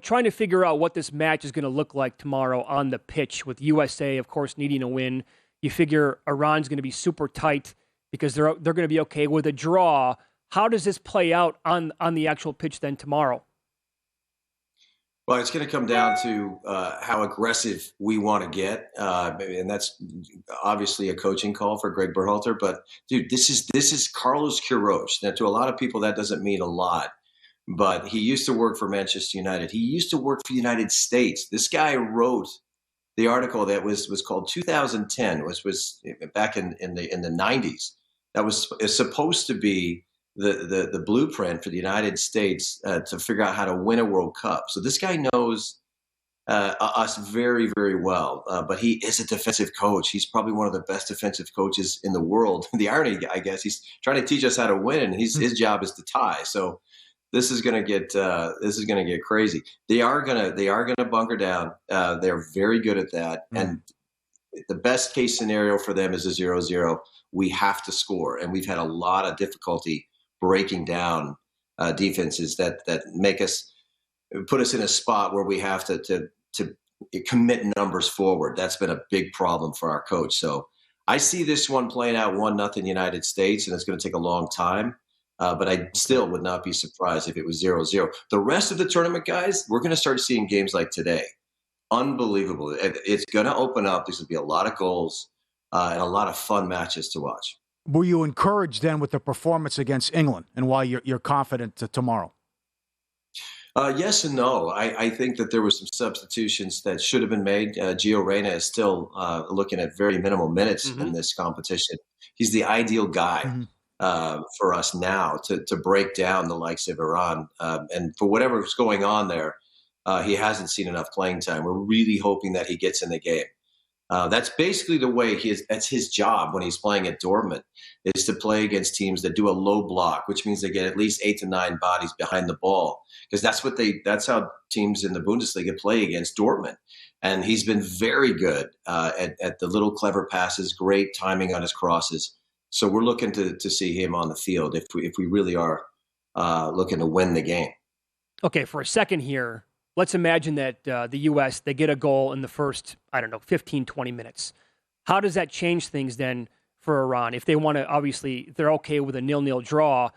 trying to figure out what this match is going to look like tomorrow on the pitch with USA, of course, needing a win. You figure Iran's going to be super tight because they're going to be okay with a draw. How does this play out on the actual pitch then tomorrow? Well, it's going to come down to how aggressive we want to get, and that's obviously a coaching call for Greg Berhalter. But dude, this is Carlos Queiroz. Now, to a lot of people, that doesn't mean a lot, but he used to work for Manchester United. He used to work for the United States. This guy wrote the article that was called 2010, which was back in the 90s. That was supposed to be the blueprint for the United States to figure out how to win a World Cup. So this guy knows us very, very well, but he is a defensive coach. He's probably one of the best defensive coaches in the world. The irony, I guess, he's trying to teach us how to win, and his job is to tie. So this is going to get crazy. They are gonna bunker down. They're very good at that, and the best case scenario for them is a 0-0. We have to score, and we've had a lot of difficulty breaking down defenses that put us in a spot where we have to commit numbers forward. That's been a big problem for our coach. So I see this one playing out 1-0 United States, and it's going to take a long time. But I still would not be surprised if it was 0-0. The rest of the tournament, guys, we're going to start seeing games like today. Unbelievable. It's going to open up. There's going to be a lot of goals and a lot of fun matches to watch. Were you encouraged then with the performance against England and why you're confident tomorrow? Yes and no. I think that there were some substitutions that should have been made. Gio Reyna is still looking at very minimal minutes in this competition. He's the ideal guy for us now to break down the likes of Iran. And for whatever's going on there, he hasn't seen enough playing time. We're really hoping that he gets in the game. That's basically the way that's his job when he's playing at Dortmund, is to play against teams that do a low block, which means they get at least 8 to 9 bodies behind the ball, because that's how teams in the Bundesliga play against Dortmund. And he's been very good at the little clever passes, great timing on his crosses. So we're looking to see him on the field if we really are looking to win the game. Okay, for a second here, let's imagine that the U.S., they get a goal in the first, 15, 20 minutes. How does that change things then for Iran? If they want to, obviously, if they're okay with a 0-0 draw,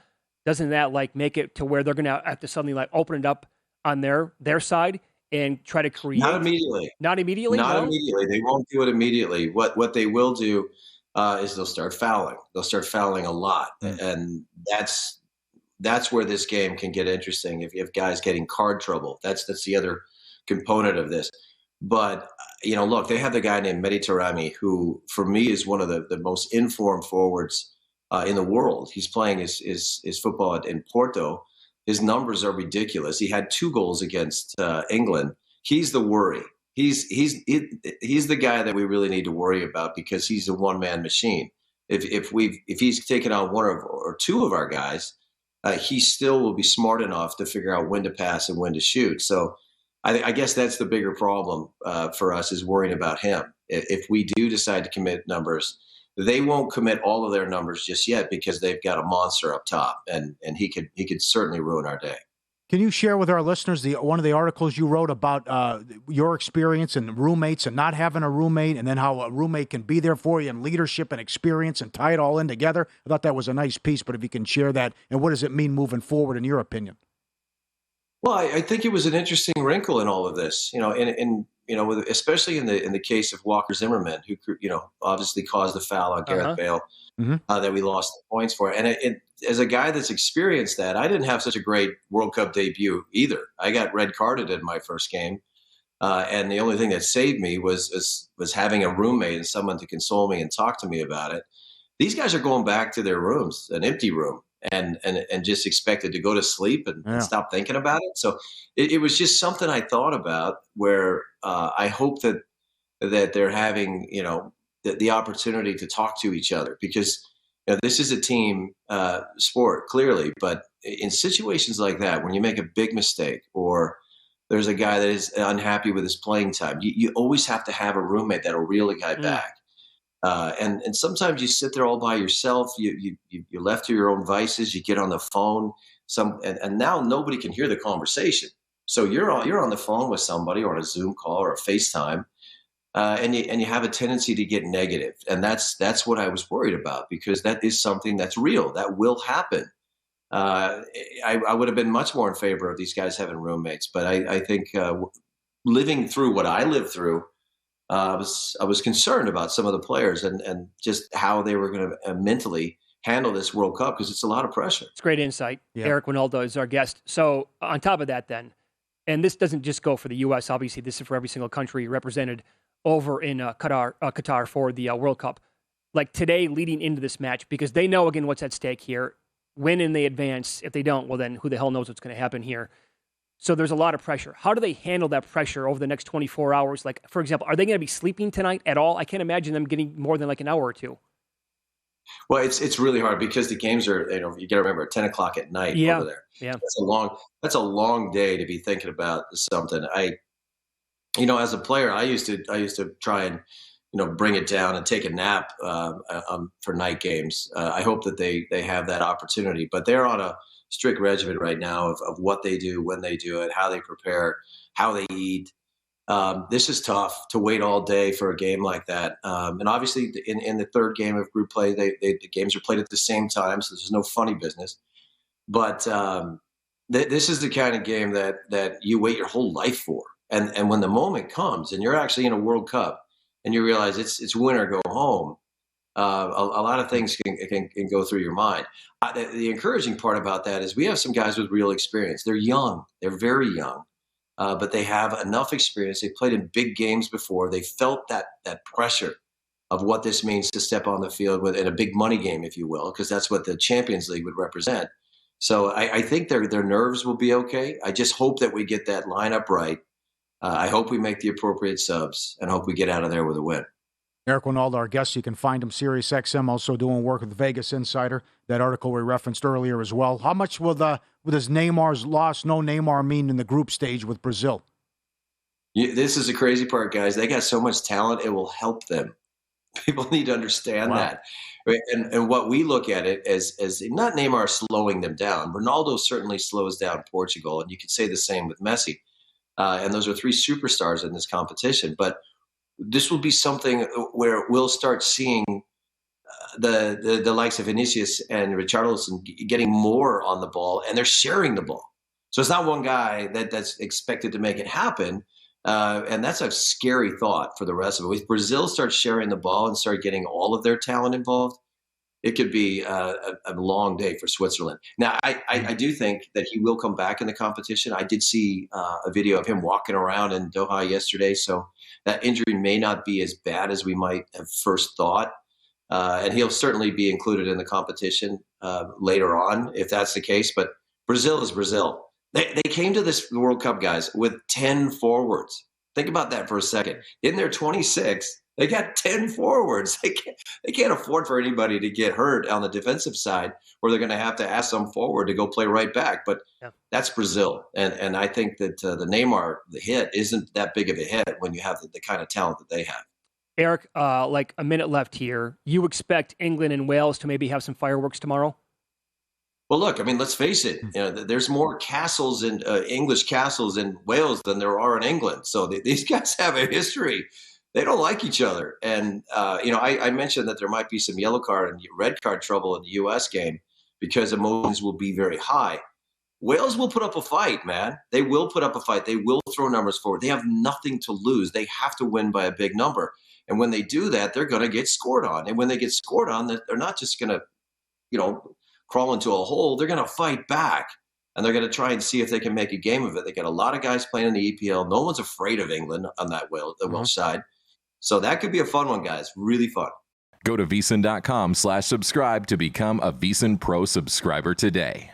doesn't that make it to where they're going to have to suddenly open it up on their side and try to create? Not immediately. Not immediately? Not immediately. They won't do it immediately. What they will do is they'll start fouling. They'll start fouling a lot. And that's where this game can get interesting. If you have guys getting card trouble, that's the other component of this. But, look, they have the guy named Mehdi Taremi, who for me is one of the most informed forwards in the world. He's playing his football in Porto. His numbers are ridiculous. He had 2 goals against England. He's the worry. He's the guy that we really need to worry about, because he's a one-man machine. If he's taken on 1 or 2 of our guys, he still will be smart enough to figure out when to pass and when to shoot. So I guess that's the bigger problem for us, is worrying about him. If we do decide to commit numbers, they won't commit all of their numbers just yet, because they've got a monster up top, and he could certainly ruin our day. Can you share with our listeners one of the articles you wrote about your experience and roommates and not having a roommate, and then how a roommate can be there for you, and leadership and experience, and tie it all in together? I thought that was a nice piece, but if you can share that, and what does it mean moving forward in your opinion? Well, I think it was an interesting wrinkle in all of this, especially in the case of Walker Zimmerman, who obviously caused the foul on Gareth Bale that we lost the points for. And as a guy that's experienced that, I didn't have such a great World Cup debut either. I got red carded in my first game, and the only thing that saved me was having a roommate and someone to console me and talk to me about it. These guys are going back to their rooms, an empty room, and just expected to go to sleep and stop thinking about it. So it was just something I thought about, where I hope that they're having the opportunity to talk to each other, because this is a team sport, clearly, but in situations like that, when you make a big mistake, or there's a guy that is unhappy with his playing time, you always have to have a roommate that'll reel the guy back. And sometimes you sit there all by yourself. You're left to your own vices. You get on the phone. And now nobody can hear the conversation. So you're on the phone with somebody or on a Zoom call or a FaceTime, and you have a tendency to get negative, and that's what I was worried about, because that is something that's real, that will happen. I would have been much more in favor of these guys having roommates, but I think living through what I lived through, I was concerned about some of the players and just how they were going to mentally handle this World Cup, because it's a lot of pressure. It's great insight. Yeah. Eric Wynalda is our guest. So on top of that then, and this doesn't just go for the U.S., obviously this is for every single country represented over in Qatar for the World Cup. Like today leading into this match, because they know, again, what's at stake here. Win and they advance. If they don't, well, then who the hell knows what's going to happen here. So there's a lot of pressure. How do they handle that pressure over the next 24 hours? Like, for example, are they going to be sleeping tonight at all? I can't imagine them getting more than like an hour or two. Well, it's really hard because the games are, you got to remember, 10 o'clock at night over there. Yeah. That's a long day to be thinking about something. As a player, I used to try and, bring it down and take a nap for night games. I hope that they have that opportunity, but they're on a strict regimen right now of what they do, when they do it, how they prepare, how they eat. This is tough to wait all day for a game like that. And obviously in the third game of group play, the games are played at the same time, so there's no funny business. But this is the kind of game that you wait your whole life for. And when the moment comes and you're actually in a World Cup and you realize it's win or go home, a lot of things can go through your mind. The encouraging part about that is we have some guys with real experience. They're young. They're very young. But they have enough experience. They played in big games before. They felt that pressure of what this means to step on the field in a big money game, if you will, because that's what the Champions League would represent. So I think their nerves will be okay. I just hope that we get that lineup right. I hope we make the appropriate subs and hope we get out of there with a win. Eric Wynalda, our guest. You can find him SiriusXM, also doing work with Vegas Insider. That article we referenced earlier as well. How much will does Neymar's loss, no Neymar, mean in the group stage with Brazil? This is the crazy part, guys. They got so much talent, it will help them. People need to understand that. Right? And what we look at it as not Neymar slowing them down. Ronaldo certainly slows down Portugal, and you could say the same with Messi. And those are three superstars in this competition. But this will be something where we'll start seeing the likes of Vinicius and Richarlison getting more on the ball, and they're sharing the ball. So it's not one guy that's expected to make it happen. And that's a scary thought for the rest of it. If Brazil starts sharing the ball and start getting all of their talent involved, it could be a long day for Switzerland. Now, I do think that he will come back in the competition. I did see a video of him walking around in Doha yesterday, so that injury may not be as bad as we might have first thought. And he'll certainly be included in the competition later on, if that's the case. But Brazil is Brazil. They came to this World Cup, guys, with 10 forwards. Think about that for a second. In their 26, they got 10 forwards. They can't afford for anybody to get hurt on the defensive side, where they're going to have to ask some forward to go play right back. But that's Brazil. And I think that the Neymar, the hit, isn't that big of a hit when you have the kind of talent that they have. Eric, like a minute left here. You expect England and Wales to maybe have some fireworks tomorrow? Well, look, I mean, let's face it. There's more castles in English castles in Wales than there are in England. So these guys have a history. They don't like each other. And, I mentioned that there might be some yellow card and red card trouble in the U.S. game because emotions will be very high. Wales will put up a fight, man. They will put up a fight. They will throw numbers forward. They have nothing to lose. They have to win by a big number. And when they do that, they're going to get scored on. And when they get scored on, they're not just going to, crawl into a hole. They're going to fight back. And they're going to try and see if they can make a game of it. They got a lot of guys playing in the EPL. No one's afraid of England on the Welsh side. So that could be a fun one, guys. Really fun. Go to VSiN.com/subscribe to become a VSiN Pro subscriber today.